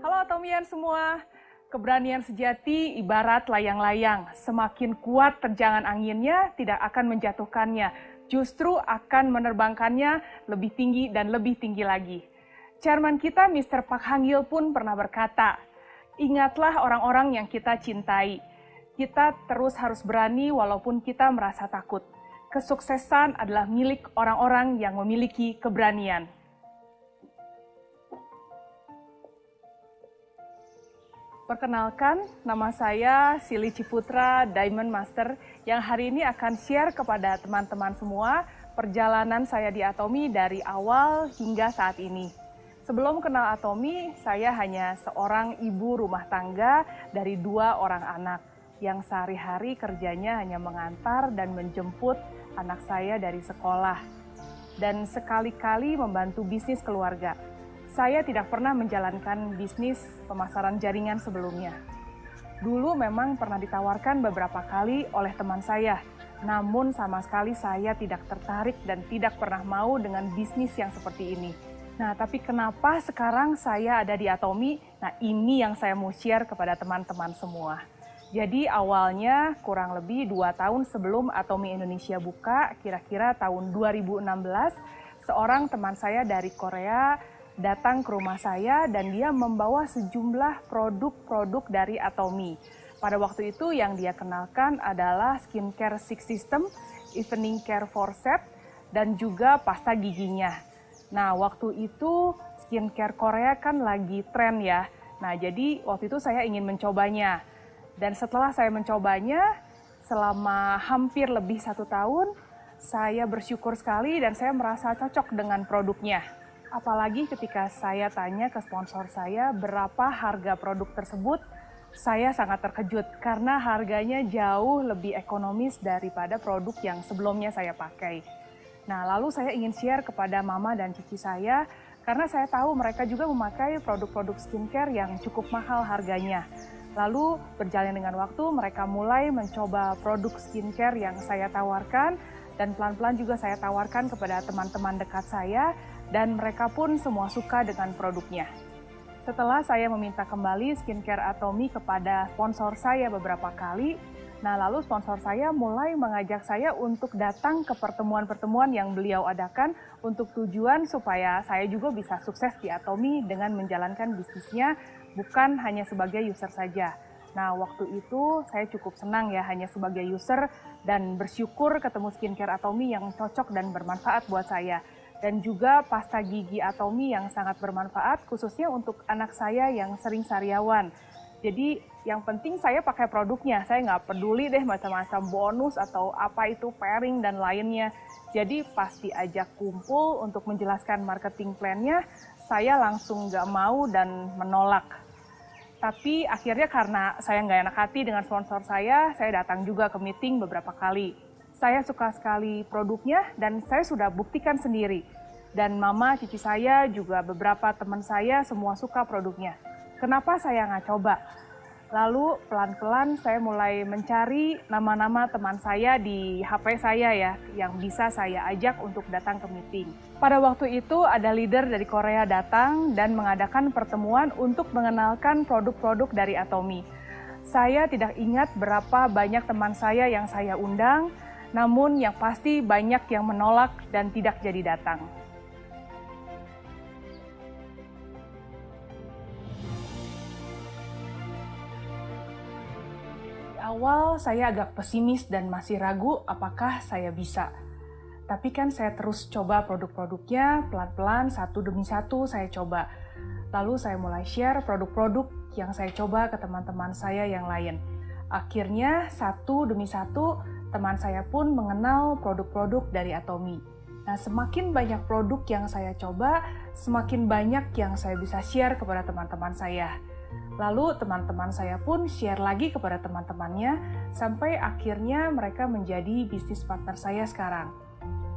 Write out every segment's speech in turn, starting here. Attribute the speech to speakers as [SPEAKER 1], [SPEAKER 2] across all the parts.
[SPEAKER 1] Halo Atomian semua, keberanian sejati ibarat layang-layang. Semakin kuat terjangan anginnya, tidak akan menjatuhkannya, justru akan menerbangkannya lebih tinggi dan lebih tinggi lagi. Chairman kita, Mr. Park Hang-il pun pernah berkata, ingatlah orang-orang yang kita cintai. Kita terus harus berani walaupun kita merasa takut. Kesuksesan adalah milik orang-orang yang memiliki keberanian. Perkenalkan, nama saya Silly Ciputra, Diamond Master, yang hari ini akan share kepada teman-teman semua perjalanan saya di Atomy dari awal hingga saat ini. Sebelum kenal Atomy, saya hanya seorang ibu rumah tangga dari 2 orang anak, yang sehari-hari kerjanya hanya mengantar dan menjemput anak saya dari sekolah, dan sekali-kali membantu bisnis keluarga. Saya tidak pernah menjalankan bisnis pemasaran jaringan sebelumnya. Dulu memang pernah ditawarkan beberapa kali oleh teman saya, namun sama sekali saya tidak tertarik dan tidak pernah mau dengan bisnis yang seperti ini. Nah, tapi kenapa sekarang saya ada di Atomy? Nah, ini yang saya mau share kepada teman-teman semua. Jadi awalnya kurang lebih 2 tahun sebelum Atomy Indonesia buka, kira-kira tahun 2016, seorang teman saya dari Korea datang ke rumah saya dan dia membawa sejumlah produk-produk dari Atomy. Pada waktu itu yang dia kenalkan adalah skincare Six System, evening care forceps, dan juga pasta giginya. Nah, waktu itu skincare Korea kan lagi tren ya. Nah, jadi waktu itu saya ingin mencobanya. Dan setelah saya mencobanya, selama hampir lebih 1 tahun, saya bersyukur sekali dan saya merasa cocok dengan produknya. Apalagi ketika saya tanya ke sponsor saya berapa harga produk tersebut, saya sangat terkejut karena harganya jauh lebih ekonomis daripada produk yang sebelumnya saya pakai. Nah, lalu saya ingin share kepada mama dan cici saya karena saya tahu mereka juga memakai produk-produk skincare yang cukup mahal harganya. Lalu berjalan dengan waktu mereka mulai mencoba produk skincare yang saya tawarkan dan pelan-pelan juga saya tawarkan kepada teman-teman dekat saya. Dan mereka pun semua suka dengan produknya. Setelah saya meminta kembali skincare Atomy kepada sponsor saya beberapa kali, nah lalu sponsor saya mulai mengajak saya untuk datang ke pertemuan-pertemuan yang beliau adakan untuk tujuan supaya saya juga bisa sukses di Atomy dengan menjalankan bisnisnya, bukan hanya sebagai user saja. Nah, waktu itu saya cukup senang ya hanya sebagai user dan bersyukur ketemu skincare Atomy yang cocok dan bermanfaat buat saya. Dan juga pasta gigi Atomy yang sangat bermanfaat khususnya untuk anak saya yang sering sariawan. Jadi yang penting saya pakai produknya, saya nggak peduli deh macam-macam bonus atau apa itu pairing dan lainnya. Jadi pas diajak kumpul untuk menjelaskan marketing plan-nya, saya langsung nggak mau dan menolak. Tapi akhirnya karena saya nggak enak hati dengan sponsor saya datang juga ke meeting beberapa kali. Saya suka sekali produknya dan saya sudah buktikan sendiri. Dan mama, cici saya, juga beberapa teman saya semua suka produknya. Kenapa saya nggak coba? Lalu pelan-pelan saya mulai mencari nama-nama teman saya di HP saya ya, yang bisa saya ajak untuk datang ke meeting. Pada waktu itu ada leader dari Korea datang dan mengadakan pertemuan untuk mengenalkan produk-produk dari Atomy. Saya tidak ingat berapa banyak teman saya yang saya undang, namun yang pasti banyak yang menolak dan tidak jadi datang. Di awal saya agak pesimis dan masih ragu apakah saya bisa. Tapi kan saya terus coba produk-produknya, pelan-pelan satu demi satu saya coba. Lalu saya mulai share produk-produk yang saya coba ke teman-teman saya yang lain. Akhirnya satu demi satu, teman saya pun mengenal produk-produk dari Atomy. Nah, semakin banyak produk yang saya coba, semakin banyak yang saya bisa share kepada teman-teman saya. Lalu teman-teman saya pun share lagi kepada teman-temannya, sampai akhirnya mereka menjadi bisnis partner saya sekarang.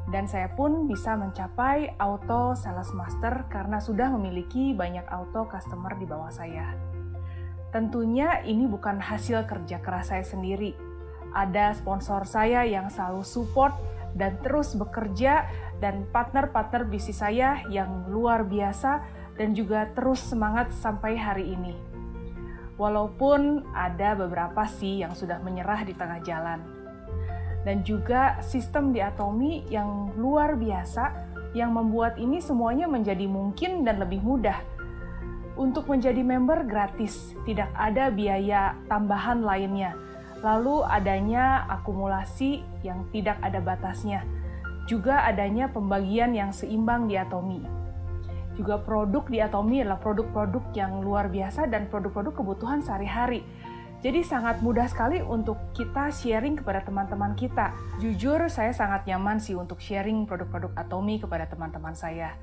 [SPEAKER 1] Dan saya pun bisa mencapai Auto Sales Master karena sudah memiliki banyak auto customer di bawah saya. Tentunya ini bukan hasil kerja keras saya sendiri. Ada sponsor saya yang selalu support dan terus bekerja, dan partner-partner bisnis saya yang luar biasa dan juga terus semangat sampai hari ini. Walaupun ada beberapa sih yang sudah menyerah di tengah jalan. Dan juga sistem di Atomi yang luar biasa yang membuat ini semuanya menjadi mungkin dan lebih mudah. Untuk menjadi member gratis, tidak ada biaya tambahan lainnya. Lalu adanya akumulasi yang tidak ada batasnya. Juga adanya pembagian yang seimbang di Atomi. Juga produk di Atomi adalah produk-produk yang luar biasa dan produk-produk kebutuhan sehari-hari. Jadi sangat mudah sekali untuk kita sharing kepada teman-teman kita. Jujur, saya sangat nyaman sih untuk sharing produk-produk Atomi kepada teman-teman saya.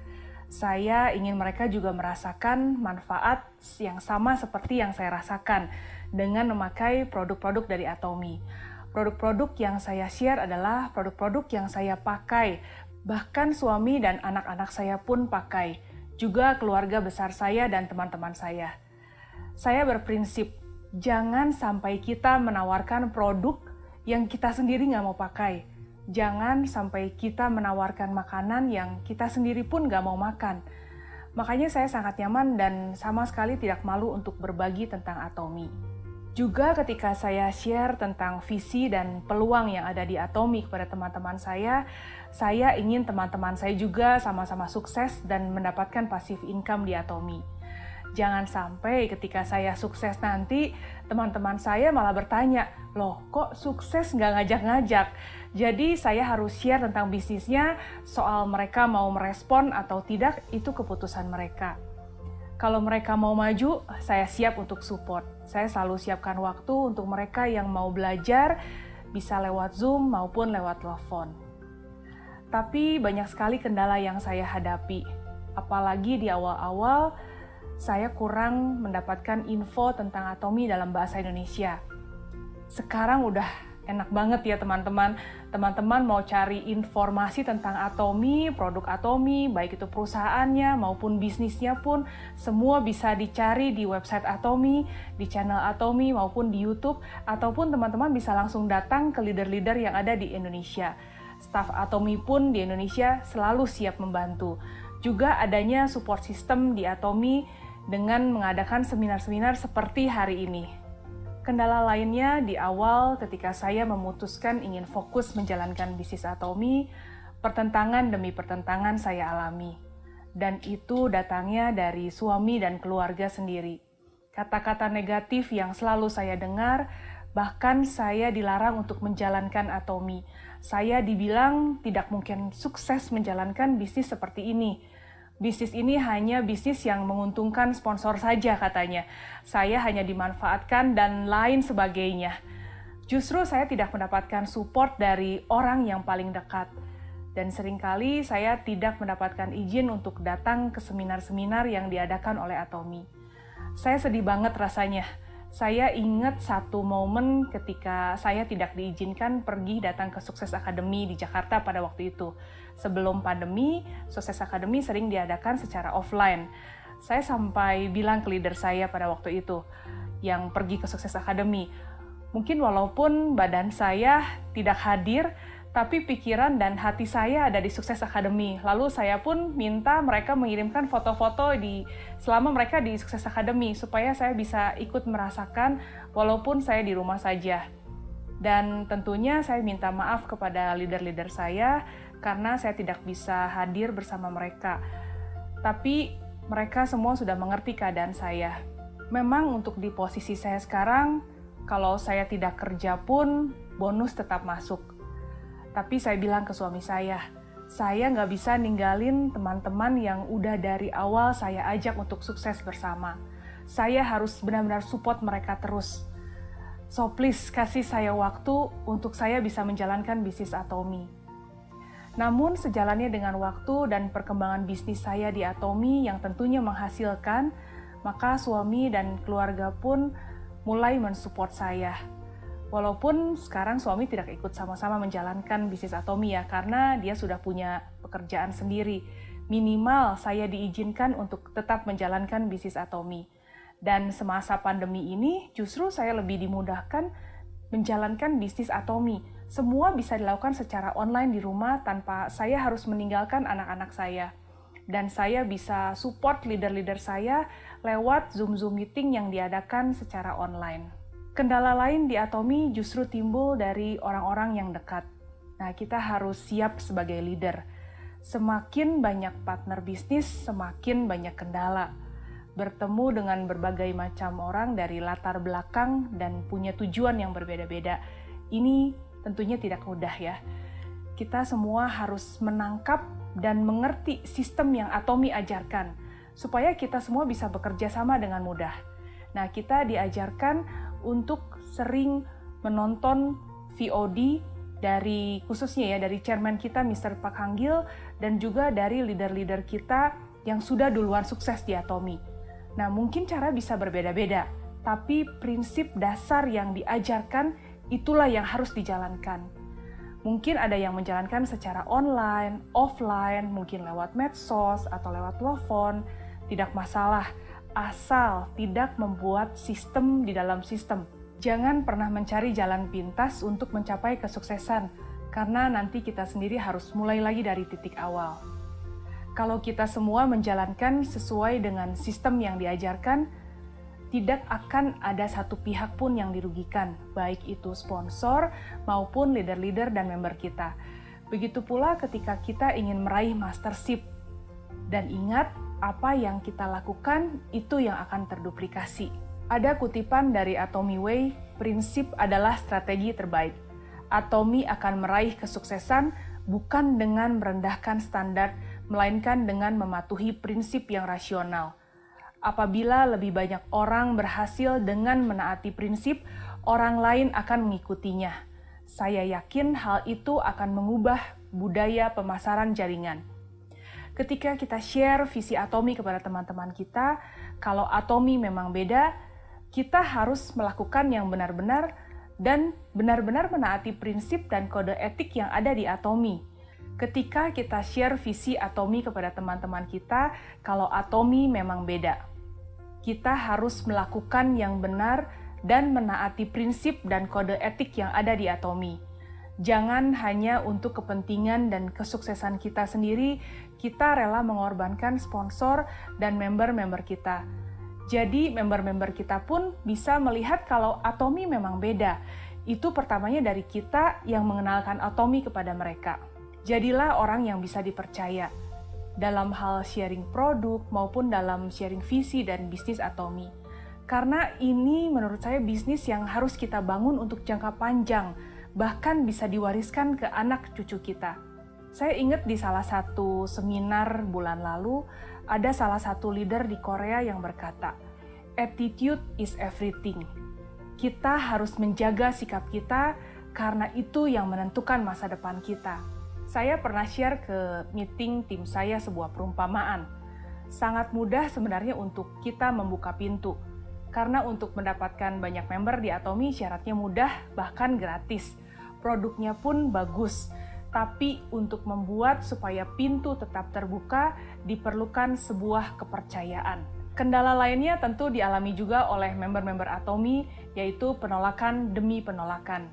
[SPEAKER 1] Saya ingin mereka juga merasakan manfaat yang sama seperti yang saya rasakan dengan memakai produk-produk dari Atomi. Produk-produk yang saya share adalah produk-produk yang saya pakai. Bahkan suami dan anak-anak saya pun pakai. Juga keluarga besar saya dan teman-teman saya. Saya berprinsip, jangan sampai kita menawarkan produk yang kita sendiri nggak mau pakai. Jangan sampai kita menawarkan makanan yang kita sendiri pun nggak mau makan. Makanya saya sangat nyaman dan sama sekali tidak malu untuk berbagi tentang Atomi. Juga ketika saya share tentang visi dan peluang yang ada di Atomi kepada teman-teman saya ingin teman-teman saya juga sama-sama sukses dan mendapatkan passive income di Atomi. Jangan sampai ketika saya sukses nanti, teman-teman saya malah bertanya, loh kok sukses nggak ngajak-ngajak? Jadi saya harus share tentang bisnisnya, soal mereka mau merespon atau tidak, itu keputusan mereka. Kalau mereka mau maju, saya siap untuk support. Saya selalu siapkan waktu untuk mereka yang mau belajar, bisa lewat Zoom maupun lewat telepon. Tapi banyak sekali kendala yang saya hadapi, apalagi di awal-awal, saya kurang mendapatkan info tentang Atomi dalam bahasa Indonesia. Sekarang udah enak banget ya teman-teman. Teman-teman mau cari informasi tentang Atomi, produk Atomi, baik itu perusahaannya maupun bisnisnya pun, semua bisa dicari di website Atomi, di channel Atomi maupun di YouTube, ataupun teman-teman bisa langsung datang ke leader-leader yang ada di Indonesia. Staf Atomi pun di Indonesia selalu siap membantu. Juga adanya support system di Atomi dengan mengadakan seminar-seminar seperti hari ini. Kendala lainnya di awal ketika saya memutuskan ingin fokus menjalankan bisnis Atomi, pertentangan demi pertentangan saya alami. Dan itu datangnya dari suami dan keluarga sendiri. Kata-kata negatif yang selalu saya dengar, bahkan saya dilarang untuk menjalankan Atomi. Saya dibilang tidak mungkin sukses menjalankan bisnis seperti ini. Bisnis ini hanya bisnis yang menguntungkan sponsor saja katanya. Saya hanya dimanfaatkan dan lain sebagainya. Justru saya tidak mendapatkan support dari orang yang paling dekat. Dan seringkali saya tidak mendapatkan izin untuk datang ke seminar-seminar yang diadakan oleh Atomi. Saya sedih banget rasanya. Saya ingat satu momen ketika saya tidak diizinkan pergi datang ke Sukses Academy di Jakarta pada waktu itu. Sebelum pandemi, Sukses Academy sering diadakan secara offline. Saya sampai bilang ke leader saya pada waktu itu, yang pergi ke Sukses Academy, mungkin walaupun badan saya tidak hadir, tapi pikiran dan hati saya ada di Sukses Academy. Lalu saya pun minta mereka mengirimkan foto-foto selama mereka di Sukses Academy, supaya saya bisa ikut merasakan walaupun saya di rumah saja. Dan tentunya saya minta maaf kepada leader-leader saya, karena saya tidak bisa hadir bersama mereka. Tapi mereka semua sudah mengerti keadaan saya. Memang untuk di posisi saya sekarang, kalau saya tidak kerja pun, bonus tetap masuk. Tapi saya bilang ke suami saya nggak bisa ninggalin teman-teman yang udah dari awal saya ajak untuk sukses bersama. Saya harus benar-benar support mereka terus. So please, kasih saya waktu untuk saya bisa menjalankan bisnis Atomi. Namun sejalannya dengan waktu dan perkembangan bisnis saya di Atomi yang tentunya menghasilkan, maka suami dan keluarga pun mulai mensupport saya. Walaupun sekarang suami tidak ikut sama-sama menjalankan bisnis Atomi ya, karena dia sudah punya pekerjaan sendiri. Minimal saya diizinkan untuk tetap menjalankan bisnis Atomi. Dan semasa pandemi ini justru saya lebih dimudahkan menjalankan bisnis Atomi. Semua bisa dilakukan secara online di rumah tanpa saya harus meninggalkan anak-anak saya. dan saya bisa support leader-leader saya lewat Zoom meeting yang diadakan secara online. Kendala lain di Atomi justru timbul dari orang-orang yang dekat. Nah, kita harus siap sebagai leader. Semakin banyak partner bisnis, semakin banyak kendala. Bertemu dengan berbagai macam orang dari latar belakang dan punya tujuan yang berbeda-beda. Ini tentunya tidak mudah ya. Kita semua harus menangkap dan mengerti sistem yang Atomi ajarkan, supaya kita semua bisa bekerja sama dengan mudah. Nah, kita diajarkan untuk sering menonton VOD dari khususnya ya dari chairman kita Mr. Pak Hanggil dan juga dari leader-leader kita yang sudah duluan sukses di Atomi. Nah, mungkin cara bisa berbeda-beda, tapi prinsip dasar yang diajarkan itulah yang harus dijalankan. Mungkin ada yang menjalankan secara online, offline, mungkin lewat medsos atau lewat telepon, tidak masalah, asal tidak membuat sistem di dalam sistem. Jangan pernah mencari jalan pintas untuk mencapai kesuksesan, karena nanti kita sendiri harus mulai lagi dari titik awal. Kalau kita semua menjalankan sesuai dengan sistem yang diajarkan, tidak akan ada satu pihak pun yang dirugikan, baik itu sponsor maupun leader-leader dan member kita. Begitu pula ketika kita ingin meraih mastership. Dan ingat, apa yang kita lakukan itu yang akan terduplikasi. Ada kutipan dari Atomi Way, prinsip adalah strategi terbaik. Atomi akan meraih kesuksesan bukan dengan merendahkan standar, melainkan dengan mematuhi prinsip yang rasional. Apabila lebih banyak orang berhasil dengan menaati prinsip, orang lain akan mengikutinya. Saya yakin hal itu akan mengubah budaya pemasaran jaringan. Ketika kita share visi Atomi kepada teman-teman kita, kalau Atomi memang beda, kita harus melakukan yang benar-benar dan benar-benar menaati prinsip dan kode etik yang ada di Atomi. Ketika kita share visi Atomi kepada teman-teman kita, kalau Atomi memang beda. Kita harus melakukan yang benar dan menaati prinsip dan kode etik yang ada di Atomi. Jangan hanya untuk kepentingan dan kesuksesan kita sendiri, kita rela mengorbankan sponsor dan member-member kita. Jadi member-member kita pun bisa melihat kalau Atomi memang beda. Itu pertamanya dari kita yang mengenalkan Atomi kepada mereka. Jadilah orang yang bisa dipercaya dalam hal sharing produk maupun dalam sharing visi dan bisnis Atomi. Karena ini menurut saya bisnis yang harus kita bangun untuk jangka panjang, bahkan bisa diwariskan ke anak cucu kita. Saya ingat di salah satu seminar bulan lalu, ada salah satu leader di Korea yang berkata, "Attitude is everything." Kita harus menjaga sikap kita karena itu yang menentukan masa depan kita. Saya pernah share ke meeting tim saya sebuah perumpamaan. Sangat mudah sebenarnya untuk kita membuka pintu. Karena untuk mendapatkan banyak member di Atomi syaratnya mudah, bahkan gratis. Produknya pun bagus. Tapi untuk membuat supaya pintu tetap terbuka, diperlukan sebuah kepercayaan. Kendala lainnya tentu dialami juga oleh member-member Atomi, yaitu penolakan demi penolakan.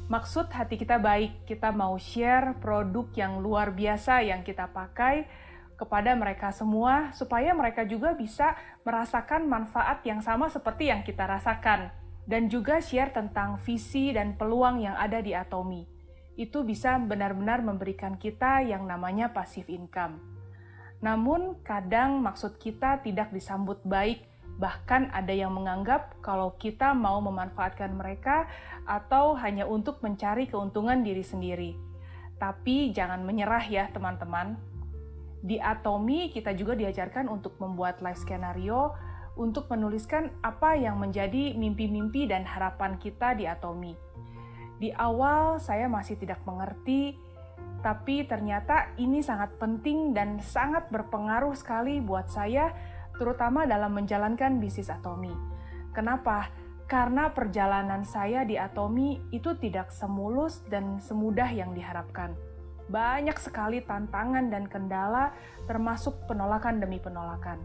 [SPEAKER 1] Maksud hati kita baik, kita mau share produk yang luar biasa yang kita pakai kepada mereka semua, supaya mereka juga bisa merasakan manfaat yang sama seperti yang kita rasakan. Dan juga share tentang visi dan peluang yang ada di Atomi. Itu bisa benar-benar memberikan kita yang namanya passive income. Namun, kadang maksud kita tidak disambut baik, bahkan ada yang menganggap kalau kita mau memanfaatkan mereka atau hanya untuk mencari keuntungan diri sendiri. Tapi jangan menyerah ya teman-teman. Di Atomi kita juga diajarkan untuk membuat life skenario, untuk menuliskan apa yang menjadi mimpi-mimpi dan harapan kita di Atomi. Di awal saya masih tidak mengerti, tapi ternyata ini sangat penting dan sangat berpengaruh sekali buat saya, terutama dalam menjalankan bisnis Atomi. Kenapa? Karena perjalanan saya di Atomi itu tidak semulus dan semudah yang diharapkan. Banyak sekali tantangan dan kendala, termasuk penolakan demi penolakan.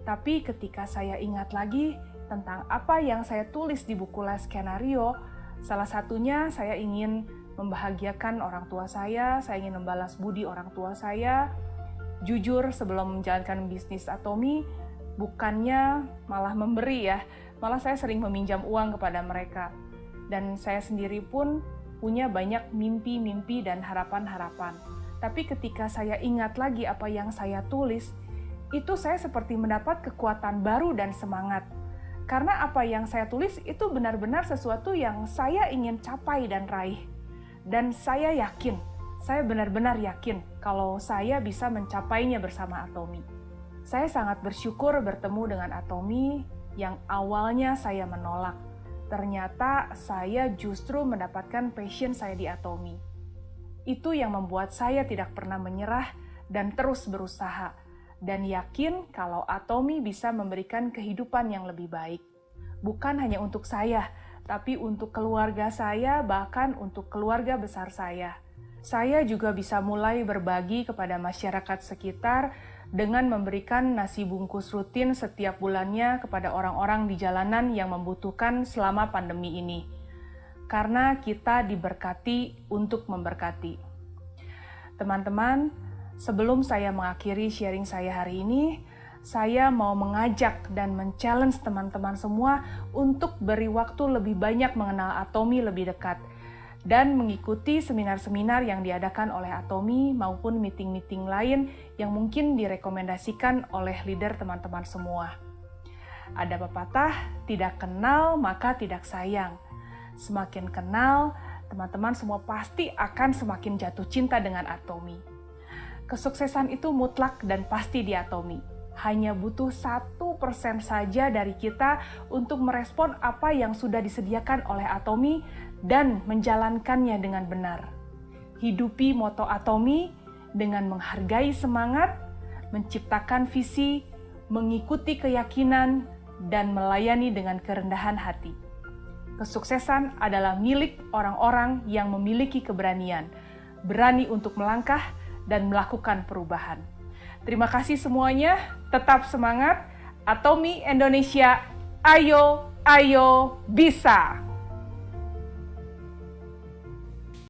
[SPEAKER 1] Tapi ketika saya ingat lagi tentang apa yang saya tulis di buku les skenario, salah satunya saya ingin membahagiakan orang tua saya ingin membalas budi orang tua saya, Jujur, sebelum menjalankan bisnis Atomi, bukannya malah memberi ya, malah saya sering meminjam uang kepada mereka. Dan saya sendiri pun punya banyak mimpi-mimpi dan harapan-harapan. Tapi ketika saya ingat lagi apa yang saya tulis, itu saya seperti mendapat kekuatan baru dan semangat. Karena apa yang saya tulis itu benar-benar sesuatu yang saya ingin capai dan raih. Dan saya yakin, saya benar-benar yakin kalau saya bisa mencapainya bersama Atomi. Saya sangat bersyukur bertemu dengan Atomi yang awalnya saya menolak. Ternyata saya justru mendapatkan passion saya di Atomi. Itu yang membuat saya tidak pernah menyerah dan terus berusaha. Dan yakin kalau Atomi bisa memberikan kehidupan yang lebih baik. Bukan hanya untuk saya, tapi untuk keluarga saya, bahkan untuk keluarga besar saya. Saya juga bisa mulai berbagi kepada masyarakat sekitar dengan memberikan nasi bungkus rutin setiap bulannya kepada orang-orang di jalanan yang membutuhkan selama pandemi ini. Karena kita diberkati untuk memberkati. Teman-teman, sebelum saya mengakhiri sharing saya hari ini, saya mau mengajak dan men-challenge teman-teman semua untuk beri waktu lebih banyak mengenal Atomi lebih dekat dan mengikuti seminar-seminar yang diadakan oleh Atomi maupun meeting-meeting lain yang mungkin direkomendasikan oleh leader teman-teman semua. Ada pepatah, tidak kenal maka tidak sayang. Semakin kenal, teman-teman semua pasti akan semakin jatuh cinta dengan Atomi. Kesuksesan itu mutlak dan pasti di Atomi. Hanya butuh 1% saja dari kita untuk merespon apa yang sudah disediakan oleh Atomi dan menjalankannya dengan benar. Hidupi moto Atomi dengan menghargai semangat, menciptakan visi, mengikuti keyakinan, dan melayani dengan kerendahan hati. Kesuksesan adalah milik orang-orang yang memiliki keberanian, berani untuk melangkah dan melakukan perubahan. Terima kasih semuanya, tetap semangat. Atomi Indonesia, ayo, ayo, bisa!